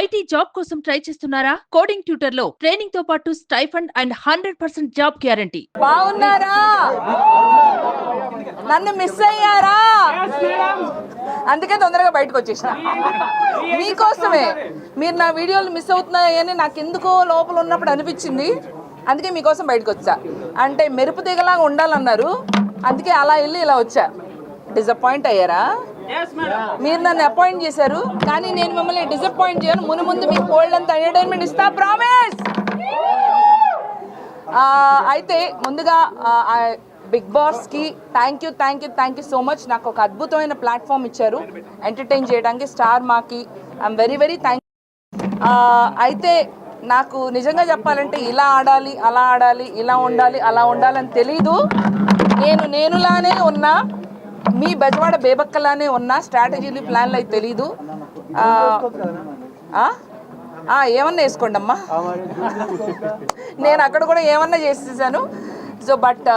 IT job కోసం try చేస్తున్నారా? Coding tutor లో ట్రైనింగ్ తో పాటు స్టైఫండ్ అండ్ 100% జాబ్ గ్యారంటీ. బాగున్నారా? నన్ను మిస్ అయ్యారా? అందుకే తొందరగా బయటకు వచ్చేసిన. మీకోసమే. మీరు నా వీడియోలు మిస్ అవుతున్నాయని నాకు ఎందుకో లోపల ఉన్నప్పుడు అనిపించింది. అందుకే మీకోసం బయటకు వచ్చా. అంటే మెరుపు దిగలాగా ఉండాలన్నారు, అందుకే అలా వెళ్ళి ఇలా వచ్చా. డిసప్పాయింట్ అయ్యారా? మీరు నన్ను అపాయింట్ చేశారు, కానీ నేను మిమ్మల్ని డిసప్పాయింట్ చేయను. ముందు మీకు కోల్డ్ అంత ఎంటర్టైన్మెంట్ ఇస్తా, ప్రామిస్. అయితే ముందుగా బిగ్ బాస్కి థ్యాంక్ యూ సో మచ్. నాకు ఒక అద్భుతమైన ప్లాట్ఫామ్ ఇచ్చారు ఎంటర్టైన్ చేయడానికి. స్టార్ మాకి ఐఎమ్ వెరీ థ్యాంక్. అయితే నాకు నిజంగా చెప్పాలంటే ఇలా ఆడాలి, అలా ఆడాలి, ఇలా ఉండాలి, అలా ఉండాలని తెలీదు. నేనులానే ఉన్నా, మీ బెజవాడ బేబక్కలానే ఉన్నా. స్ట్రాటజీలు ప్లాన్లు అయితే తెలీదు. ఏమన్నా వేసుకోండి అమ్మా, నేను అక్కడ కూడా ఏమన్నా చేసేసాను. సో బట్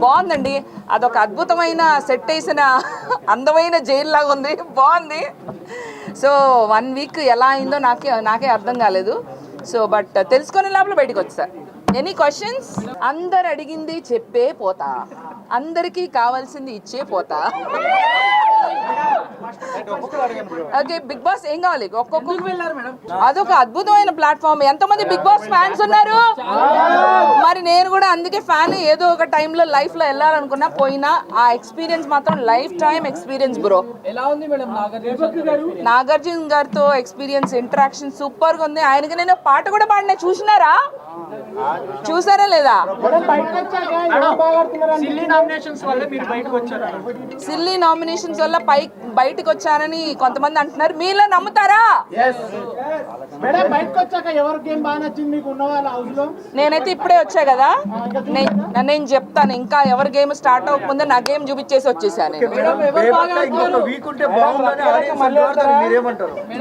బాగుందండి. అదొక అద్భుతమైన సెట్ వేసిన అందమైన జైలు లాగా ఉంది, బాగుంది. సో 1 వీక్ ఎలా అయిందో నాకే అర్థం కాలేదు. సో బట్ తెలుసుకునే లోపల బయటకు వచ్చా. Any questions? అందరు అడిగింది చెప్పే పోతా, అందరికీ కావాల్సింది ఇచ్చే పోతా. ఓకే, బిగ్ బాస్ ఏం కావాలి? అదొక అద్భుతమైన ప్లాట్ఫామ్. ఎంతమంది బిగ్ బాస్ ఫ్యాన్స్ ఉన్నారు? మరి నేను కూడా అందుకే ఫ్యాన్. ఏదో ఒక టైంలో లైఫ్ లో వెళ్ళాలనుకున్నా, పోయినా. ఆ ఎక్స్పీరియన్స్ మాత్రం life time experience bro. Nagarjuna గారితో ఎక్స్పీరియన్స్, ఇంటరాక్షన్ సూపర్ గా ఉంది. ఆయనకి నేను పాట కూడా పాడినా, చూసారా లేదా? సిల్లీ నామినేషన్స్ వల్ల బయటకు వచ్చానని కొంతమంది అంటున్నారు. మీలో నమ్ముతారా? నేనైతే ఇప్పుడే వచ్చా కదా, నేను చెప్తాను. ఇంకా ఎవరి గేమ్ స్టార్ట్ అవ్వకముందే నా గేమ్ చూపించేసి వచ్చేసాను.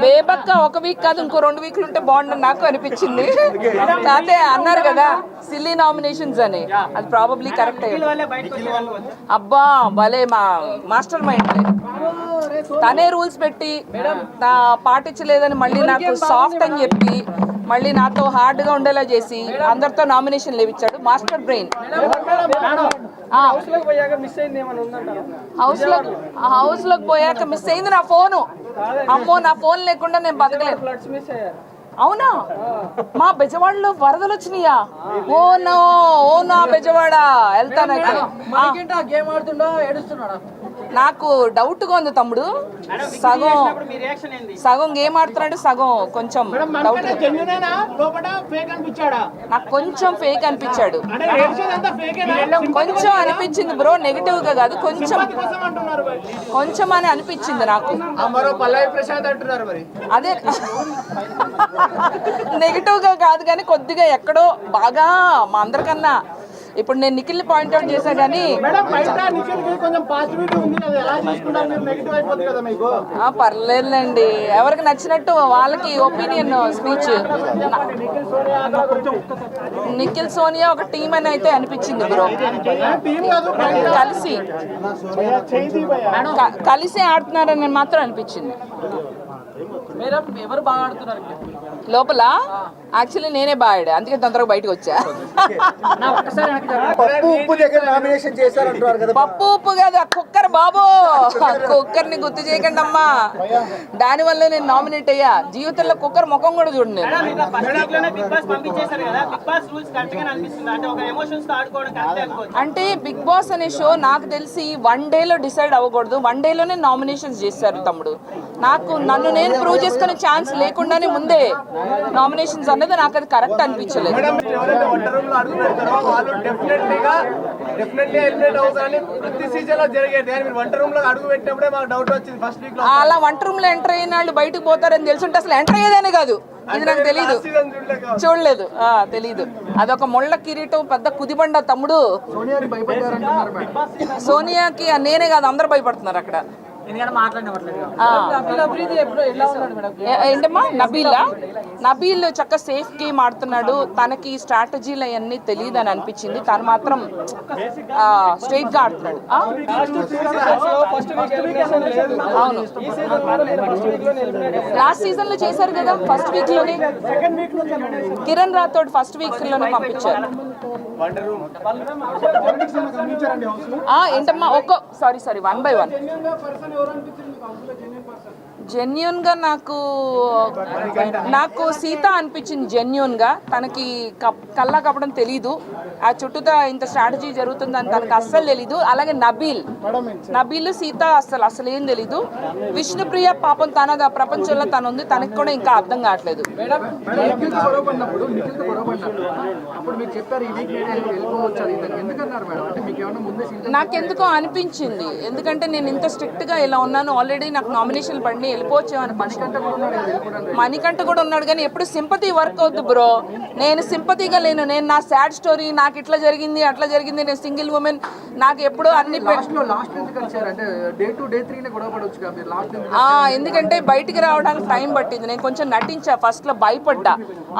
బేబక్క 1 వీక్ కాదు, ఇంకో 2 వీక్లు ఉంటే బాగుండని నాకు అనిపించింది. అదే అన్నారు కదా సిల్లీ నామినేషన్స్ అని, అది ప్రాబబ్లీ కరెక్ట్. అబ్బా భలే మాస్టర్ మైండ్. తనే రూల్స్ పెట్టి పాటించలేదని మళ్ళీ నాకు సాఫ్ట్ అని చెప్పి మళ్ళీ నాతో హార్డ్ గా ఉండేలా చేసి అందరితో నామినేషన్ లేవిచ్చాడు. Master brain. హౌస్ లోకి పోయాక మిస్ అయింది నా ఫోను. అమ్మో, నా ఫోన్ లేకుండా నేను బతకలేదు. అవునా? మా బెజవాడలో వరదలు వచ్చినాయా? ఓ నా బెజవాడ వెళ్తాను. నాకు డౌట్ గా ఉంది తమ్ముడు. సగం గేమ్ ఆడుతున్నాడు, సగం కొంచెం డౌట్. నాకు కొంచెం ఫేక్ అనిపించాడు. కొంచెం అనిపించింది బ్రో, నెగిటివ్ గా కాదు, కొంచెం అని అనిపించింది నాకు. అదే నెగిటివ్ గా కాదు, కానీ కొద్దిగా ఎక్కడో బాగా మా అందరికన్నా. ఇప్పుడు నేను నిఖిల్ పాయింట్అవుట్ చేశా, కానీ పర్లేదులేండి, ఎవరికి నచ్చినట్టు వాళ్ళకి ఒపీనియన్ స్పీచ్. నిఖిల్ సోనియా ఒక టీం అని అయితే అనిపించింది బ్రో. కలిసి ఆడుతున్నారని మాత్రం అనిపించింది. ఎవరు బాగా ఆడుతున్నారు లోపల? యాక్చువల్లీ నేనే బాగా, అందుకే తొందరగా బయటకు వచ్చా. పప్పు ఉప్పు కాదు, కుక్కర్ బాబు. కుక్కర్ ని గుర్తు చేయకండి అమ్మా, దానివల్ల నేను నామినేట్ అయ్యా. జీవితంలో కుక్కర్ ముఖం కూడా చూడండి. అంటే బిగ్ బాస్ అనే షో నాకు తెలిసి 1 డేలో డిసైడ్ అవ్వకూడదు. 1 డేలోనే నామినేషన్స్ చేశారు తమ్ముడు. నన్ను నేను ప్రూవ్ చేసుకునే ఛాన్స్ లేకుండానే ముందే నామినేషన్స్ అన్నది నాకు అది కరెక్ట్ అనిపించలేదు. అలా వంట రూమ్ లో ఎంటర్ అయిన వాళ్ళు బయటకు పోతారని తెలుసుంటే అసలు ఎంటర్ అయ్యేదేనే కాదు. ఇది నాకు తెలీదు, చూడలేదు, తెలీదు. అదొక ముళ్ళ కిరీటం, పెద్ద కుదిబండ తమ్ముడు. సోనియాకి నేనే కాదు, అందరు భయపడుతున్నారు అక్కడ. ఎందుకంటే మాట్లాడిన ఏంటమ్మా నబీలా? నబీల్ చక్కగా సేఫ్ గేమ్ ఆడుతున్నాడు, తనకి స్ట్రాటజీలు అవన్నీ తెలియదు అని అనిపించింది. తను మాత్రం స్ట్రైట్ గా ఆడుతున్నాడు. అవును, లాస్ట్ సీజన్ లో చేశారు కదా, ఫస్ట్ వీక్ లోనే కిరణ్ రాథోడ్ ఫస్ట్ వీక్ లోనే పంపించారు. ఏంటమ్మా సారీ 1 by 1 జెన్యున్ గా నాకు సీత అనిపించింది. జెన్యున్ గా తనకి కల్లా కప్పడం తెలీదు, ఆ చుట్టూతా ఇంత స్ట్రాటజీ జరుగుతుందని తనకు అస్సలు తెలీదు. అలాగే నబీల్ సీత అసలు ఏం తెలీదు. విష్ణుప్రియ పాపం తన ప్రపంచంలో తను ఉంది, తనకి కూడా ఇంకా అర్థం కావట్లేదు. నాకెందుకో అనిపించింది, ఎందుకంటే నేను ఇంత స్ట్రిక్ట్ గా ఇలా ఉన్నాను, ఆల్రెడీ నాకు నామినేషన్ పడి వెళ్ళిపోవచ్చామని. మణికంఠ కూడా ఉన్నాడు, కానీ ఎప్పుడు సింపతి వర్క్ అవుద్దు బ్రో. నేను సింపతిగా లేను, నేను నా సాడ్ స్టోరీ, నాకు ఇట్లా జరిగింది అట్లా జరిగింది, నేను సింగిల్ ఉమెన్, నాకు ఎప్పుడు అన్ని ఎందుకంటే బయటికి రావడానికి టైం పట్టింది. నేను కొంచెం నటించా, ఫస్ట్ లో భయపడ్డా,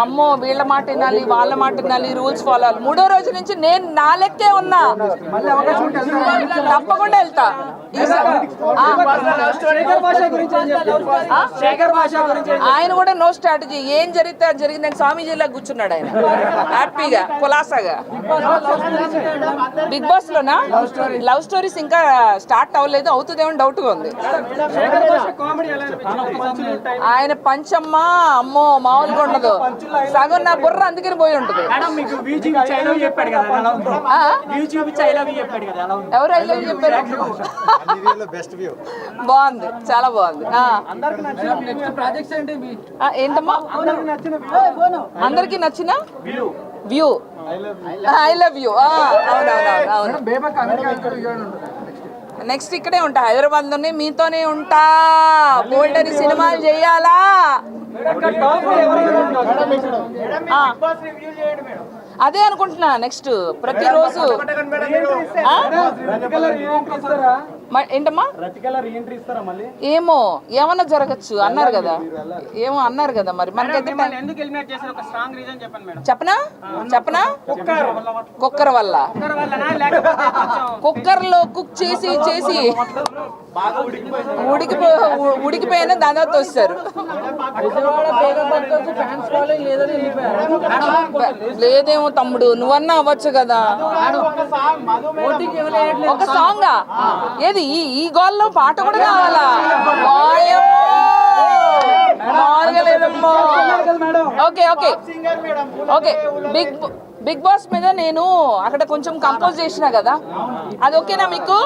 అమ్మో వీళ్ళ మాట వినాలి వాళ్ళ మాట వినాలి, రూల్స్ ఫాలో అవ్వాలి. 3వ రోజు నుంచి నేను నా లెక్కే ఉన్నా, తప్పకుండా వెళ్తా. ఆయన కూడా నో స్ట్రాటజీ, ఏం జరిగితే అది జరిగిందని స్వామీజీలా కూర్చున్నాడు ఆయన హ్యాపీగా కులాసాగా. బిగ్ బాస్ లోనా లవ్ స్టోరీస్ ఇంకా స్టార్ట్ అవ్వలేదు, అవుతుందేమో డౌట్ గా ఉంది. ఆయన పంచమ్మ అమ్మో మామూలుగా ఉండదు, సగం నా బుర్ర అందుకని పోయి ఉంటుంది. ఎవరు ఐ లవ్ చెప్పారు? బాగుంది, చాలా బాగుంది. ఏంటమ్మా అందరికి నచ్చిన వ్యూ ఐ లవ్ యూ. అవునవును, నెక్స్ట్ ఇక్కడే ఉంటా, హైదరాబాద్ లోనే మీతోనే ఉంటా. బోల్డ్ అని సినిమాలు చేయాలా? అదే అనుకుంటున్నా. నెక్స్ట్ ప్రతిరోజు ఏంటమ్మా ఏమన్నా జరగచ్చు అన్నారు కదా, అన్నారు కదా, మరి మనకైతే చెప్పనా కుక్కర్ వల్ల కుక్కర్ లో కుక్ చేసి ఉడికిపోయిన దాదాపు వస్తారు. లేదేమో తమ్ముడు, నువ్వన్నా అవ్వచ్చు కదా. ఒక సాంగ్ ఏది ఈ గోల్లో పాట కూడా కావాలా? ఓకే బిగ్ బాస్ మీద నేను అక్కడ కొంచెం కంపోజ్ చేసినా కదా, అది ఓకేనా మీకు?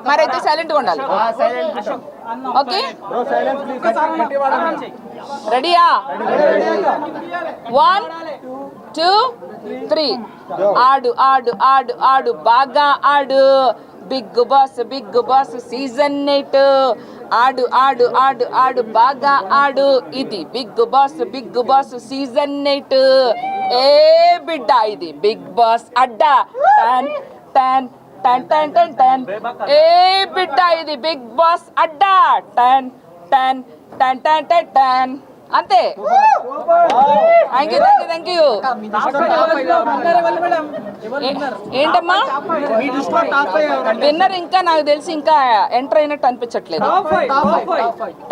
మరైతే సైలెంట్ గా ఉండాలి. ఓకే రెడీయా? 1 2 3 ఆడు ఆడు ఆడు ఆడు బాగా ఆడు. బిగ్ బాస్ సీజన్ 8 ఆడు ఆడు ఆడు ఆడు బాగా ఆడు. ఇది బిగ్ బాస్ సీజన్ 8. ఏ బిడ్డ ఇది బిగ్ బాస్ అడ్డా టన్ టన్ టన్ టన్ టన్ టన్. ఏ బిడ్డ ఇది బిగ్ బాస్ అడ్డా టన్ టన్ టన్ టన్ టన్ టన్. అంతే. Thank you. ఏంటమ్మా విన్నర్? ఇంకా నాకు తెలిసి ఇంకా ఎంటర్ అయినట్టు అనిపించట్లేదు.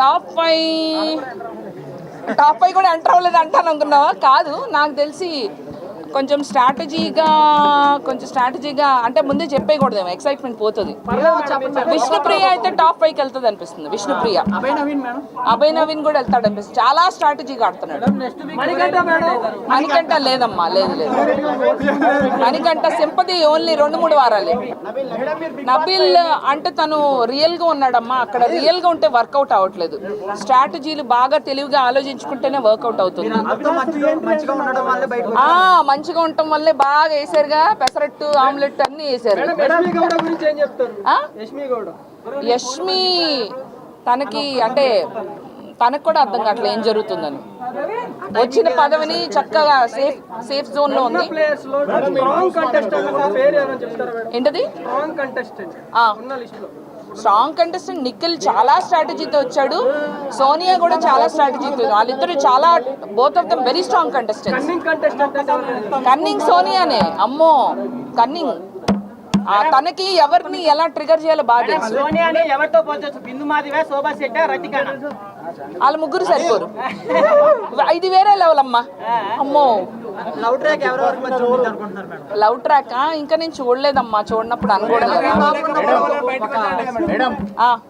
టాప్ 5 కూడా ఎంటర్ అవ్వలేదు అంటాను అనుకున్నావా? కాదు, నాకు తెలిసి కొంచెం స్ట్రాటజీగా అంటే ముందే చెప్పేయకూడదేమో, ఎక్సైట్మెంట్ పోతుంది. విష్ణుప్రియ అయితే టాప్ 5కి వెళ్తుంది అనిపిస్తుంది. విష్ణుప్రియ, అభయ్ నవీన్ కూడా వెళ్తాడు అనిపిస్తుంది. చాలా స్ట్రాటజీగా ఆడుతున్నాడు. మణికంఠ లేదమ్మా, లేదు మణికంఠ సింపతి ఓన్లీ 2-3 వారాలే. నబీల్ అంటే తను రియల్ గా ఉన్నాడమ్మా, అక్కడ రియల్ గా ఉంటే వర్కౌట్ అవ్వట్లేదు. స్ట్రాటజీలు బాగా తెలివిగా ఆలోచించుకుంటేనే వర్కౌట్ అవుతుంది. మంచిగా ఉండటం వల్లే బాగా వేసారుగా, పెసరట్టు ఆమ్లెట్ అన్ని వేసారు. యష్మి తనకి అంటే తనకు కూడా అర్థం కావట్లేదు ఏం జరుగుతుందని. వచ్చిన పదవిని చక్కగా సేఫ్ జోన్ లో ఉంది. ఏంటది? Strong contestant. నిఖిల్ చాలా స్ట్రాటజీతో వచ్చాడు, సోనియా కూడా చాలా స్ట్రాటజీతో. వాళ్ళిద్దరు చాలా both of them very strong contestants. Cunning సోనియానే, అమ్మో కన్నింగ్. తనకి ఎవరిని ఎలా ట్రిగర్ చేయాలో బాగా తెలుసు. వాళ్ళ ముగ్గురు సరిపోరు, ఇది వేరే లెవెల్ అమ్మా. అమ్మో లవ్ ట్రాక్ ఇంకా నేను చూడలేదమ్మా, చూడనప్పుడు అనుకోవడం.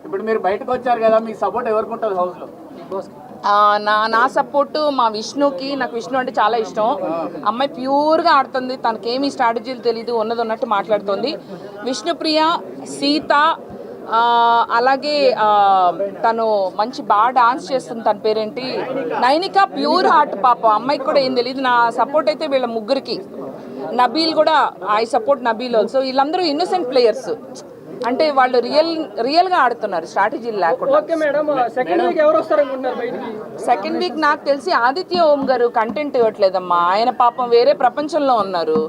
ఇప్పుడు మీరు బయటకు వచ్చారు కదా, మీ సపోర్ట్ ఎవరికి ఉంటుంది హౌస్ లో? నా సపోర్టు మా విష్ణుకి. నాకు విష్ణు అంటే చాలా ఇష్టం. అమ్మాయి ప్యూర్గా ఆడుతుంది, తనకేమీ స్ట్రాటజీలు తెలీదు, ఉన్నది ఉన్నట్టు మాట్లాడుతుంది. విష్ణుప్రియ, సీత, అలాగే తను మంచి బాగా డాన్స్ చేస్తుంది, తన పేరేంటి, నైనిక, ప్యూర్ హార్ట్ పాప. అమ్మాయికి కూడా ఏం తెలియదు. నా సపోర్ట్ అయితే వీళ్ళ ముగ్గురికి. నబీల్ కూడా, ఐ సపోర్ట్ నబీల్ ఆల్సో. వీళ్ళందరూ ఇన్నోసెంట్ ప్లేయర్స్, అంటే వాళ్ళు రియల్గా ఆడుతున్నారు, స్ట్రాటజీలు లేకుండా. సెకండ్ వీక్ నాకు తెలిసి ఆదిత్య ఓం గారు కంటెంట్ ఇవ్వట్లేదమ్మా. ఆయన పాపం వేరే ప్రపంచంలో ఉన్నారు,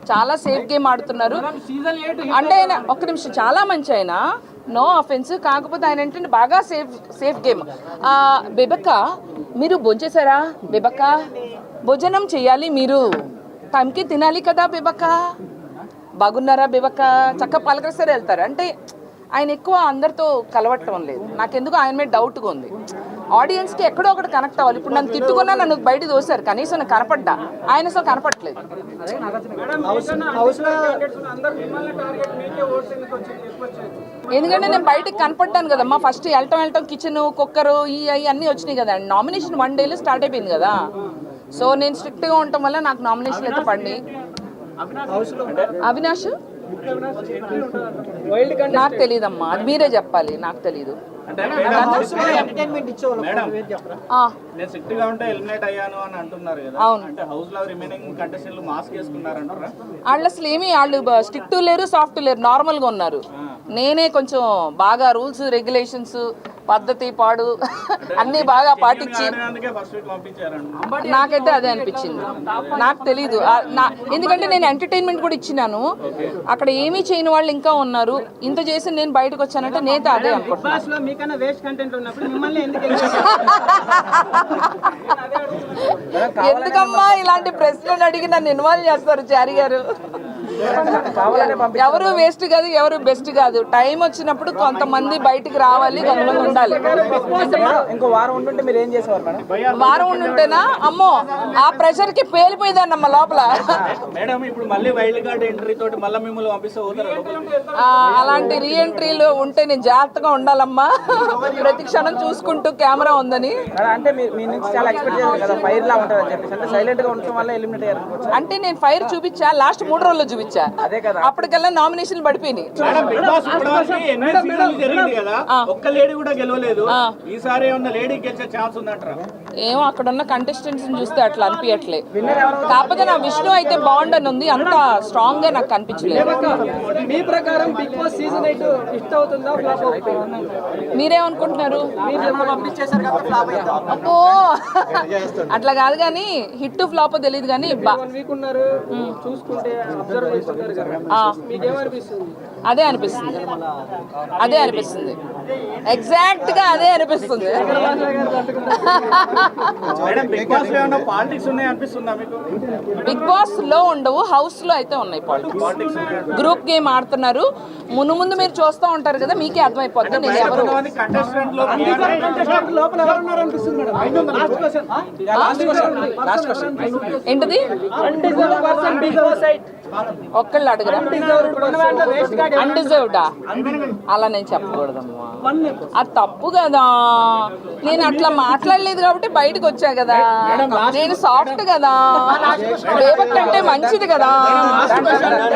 చాలా సేఫ్ గేమ్ ఆడుతున్నారు. అంటే ఆయన ఒక్క నిమిషం, చాలా మంచి ఆయన, నో అఫెన్స్. కాకపోతే ఆయన ఏంటంటే బాగా సేఫ్ గేమ్. బెబక్క మీరు భోంచేశారా? బెబక్క భోజనం చేయాలి, మీరు టైంకి తినాలి కదా బెబక్క. బాగున్నారా బెబక్క? చక్క పలకరిస్తే వెళ్తారు. అంటే ఆయన ఎక్కువ అందరితో కలవటం లేదు. నాకెందుకు ఆయన మీద డౌట్గా ఉంది. ఆడియన్స్కి ఎక్కడో ఒకటి కనెక్ట్ అవ్వాలి. ఇప్పుడు నన్ను తిట్టుకున్నా, నన్ను బయట దోశారు, కనీసం నాకు కనపడ్డా, ఆయన అసలు కనపడట్లేదు. ఎందుకంటే నేను బయటకు కనపడ్డాను కదమ్మా. ఫస్ట్ వెళ్ళటం కిచెన్, కుక్కరు, అవి అన్నీ వచ్చినాయి కదా. నామినేషన్ 1 డేలో స్టార్ట్ అయిపోయింది కదా. సో నేను స్ట్రిక్ట్గా ఉండటం వల్ల నాకు నామినేషన్ అయితే పడి. అవినాష్ నాకు తెలియదమ్మా, అది మీరే చెప్పాలి, నాకు తెలీదు. వాళ్ళు అసలు ఏమి, వాళ్ళు స్ట్రిక్ట్ లేరు, సాఫ్ట్ లేరు, నార్మల్ గా ఉన్నారు. నేనే కొంచెం బాగా రూల్స్ రెగ్యులేషన్స్ పద్ధతి పాడు అన్నీ బాగా పాటించి, నాకైతే అదే అనిపించింది. నాకు తెలీదు, ఎందుకంటే నేను ఎంటర్టైన్మెంట్ కూడా ఇచ్చినాను. అక్కడ ఏమీ చేయని వాళ్ళు ఇంకా ఉన్నారు. ఇంత చేసి నేను బయటకు వచ్చానంటే నేత అదే అనుకుంటున్నాను. ఎందుకమ్మా ఇలాంటి ప్రశ్నలు అడిగి నన్ను ఇన్వాల్వ్ చేస్తారు చారి గారు? ఎవరు వేస్ట్ కాదు, ఎవరు బెస్ట్ కాదు. టైం వచ్చినప్పుడు కొంతమంది బయటికి రావాలి, కొంతమంది ఉండాలి. వారం ఉండుంటేనా అమ్మో, ఆ ప్రెషర్ కి పేలిపోయేదాన్నమ్మ లోపల. అలాంటి రీఎంట్రీలు ఉంటే నేను జాగ్రత్తగా ఉండాలమ్మా, ప్రతి క్షణం చూసుకుంటూ కెమెరా ఉందని. అంటే నేను ఫైర్ చూపించా, లాస్ట్ 3 రోజుల్లో చూపించా, అప్పటికల్లా నామినేషన్లు పడిపోయినాయి. ఏమో అక్కడ ఉన్న కంటెస్టెంట్స్ చూస్తే అట్లా అనిపించట్లే. కాకపోతే నా విష్ణు అయితే బాగుండని ఉంది, అంత స్ట్రాంగ్ గా నాకు కనిపించలేదు. మీరేమనుకుంటున్నారు? అబ్బో అట్లా కాదు కానీ, హిట్ ఫ్లాప్ తెలియదు కానీ అదే అనిపిస్తుంది, అదే అనిపిస్తుంది, ఎగ్జాక్ట్ గా అదే అనిపిస్తుంది. బిగ్ బాస్ లో ఉండవు, హౌస్ లో అయితే ఉన్నాయి పాలిటిక్స్. గ్రూప్ గేమ్ ఆడుతున్నారు, ముందు మీరు చూస్తూ ఉంటారు కదా, మీకే అర్థమైపోతుంది. నేను ఎవరు ఏంటిది ఒక్కళ్ళు అడగరా? అన్డిజర్వ్డా? అలా నేను చెప్పకూడదమ్మా, అది తప్పు కదా. నేను అట్లా మాట్లాడలేదు కాబట్టి బయటకు వచ్చా కదా. నేను సాఫ్ట్ కదా, రేవత్ అంటే మంచిది కదా.